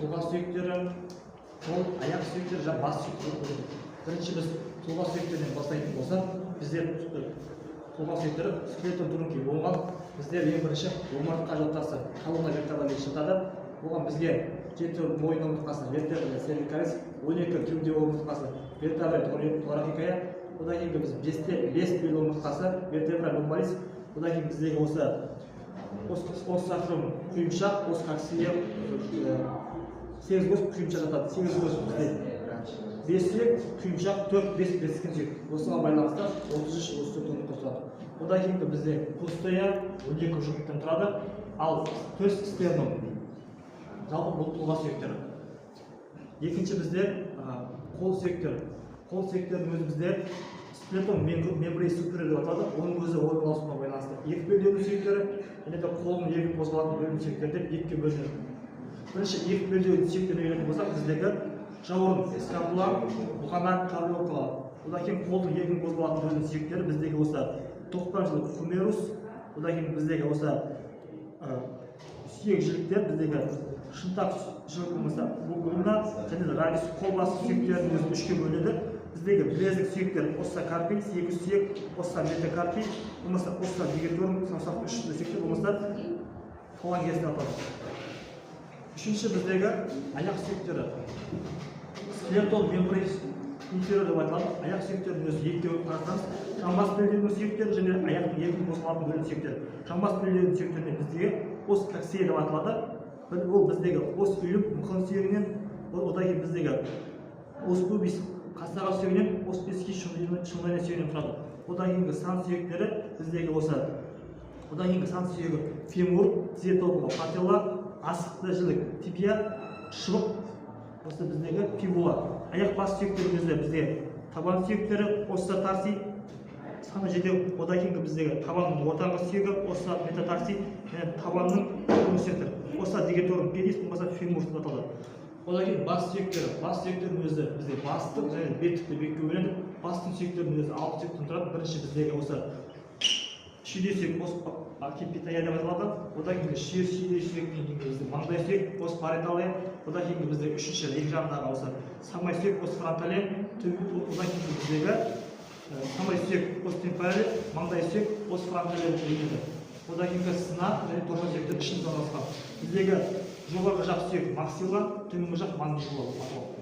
тұлға сүйектері, қол, аяқ сүйектері, және бас сүйектері. Бірінші біз тұлға сүйектерінен бастайтын болсақ, біздер тұлға сүйектері скелетон түрінде болған. Біздер ең бірінші омыртқа жотасы, колонна вертебра деп жатады. Оған бізге 7 мойын омыртқасы, вертебра cervicalis, 12 кеуде омыртқасы, вертебра thoracica. Одан кейін біз 5 бел омыртқасы, вертебра lumbalis. Одан кейін біздегі осы сакрум құйымшақ, ос коксилия, 8 көз құйымшақ жатады. 8 көз бізде 5 сүйек, құйымшақ 4-5 бескен сүйек. Осыған байланысты 33-34 омыртқа тұрады. Одан кейін бізде пустоя 12 жұлдыздан тұрады, ал төс стернум. Жалпы бұл тұлға сүйектері. Екінші бізде қол сүйектері. Қол сүйектердің өзі бізде скелетон мембрей супериор деп аталады. Оның өзі орналасуына байланысты екі белдеудің сүйектері, және де қолдың екі қозғалатын бөлігінің сүйектері деп екіге бөлінеді. Бірінші екі белдеудің сүйектеріне келетін болсақ, біздегі жауырын, скапула, бұғанақ, карлиокула. Одан кейін қолдың екі қозғалатын бөлігінің сүйектері біздегі осы тоқпанжылық хумерус. Одан кейін біздегі осы сүйек жіліктер, біздегі шынтақ жілік болмаса бугулина, және де радиус қол басы сүйектерінің өзі үшке бөлінеді. Біздегі білезік сүйектер оссокарпий, 8 сүйек, оссометакарпий, болмаса оссодигиторум, саусақты үшінші сүйектер, болмаса фалангез деп аталады. Үшінші біздегі аяқ сүйектері. Скелетон мембрей инфериор деп аталады. Аяқ сүйектердің өзі екеуі қарасаңыз, жамбас белдеудің сүйектері және аяқтың екі қозғалатын бөлігінің сүйектері. Жамбас белдеудің сүйектеріне біздегі ос коксилия деп аталады. Ол біздегі ос үйіліп мұқын сүйегінен, одан кейін біздегі ос пубис қастағы сүйегінен, ос пески шыңдайна сүйегінен тұрады. Одан кейінгі сан сүйектері біздегі осы, одан кейінгі сан сүйегі фемур, тізетопыға пателла, асықты жілік тибия, шыбық, осы біздегі фибула. Аяқ бас сүйектері бізде табан сүйектері, осса тарси, саны жетеу. Одан кейінгі біздегі табанның ортаңғы сүйегі, осса метатарси, және табанның сүйектері, осса дигиторум пенис, болмаса фемур деп аталады. Одан кейін бас сүйектердің өзі бізде бастық және беттікті бекке бөлінеді. Бастың сүйектердің өзі 6 сүйектен тұрады. Бірінші біздегі осы шүйде сүйек, ос акипитая деп аталады. Одан кейін шүйде сүйектен кейін бізде маңдай сүйек, ос париеталия. Одан кейін бізде үшінші екі жағындағы осы самай сүйек, ос фронталия. Одан кейін біздегі самай сүйек, ос темпоралия, маңдай сүйек, ос фронталия бөлінеді. Одан кейінгі сына және торжа сүйектер ішінде орналасқан. Біздегі жоғарғы жақ сүйек максилла, төменгі жақ мандибула болып аталады.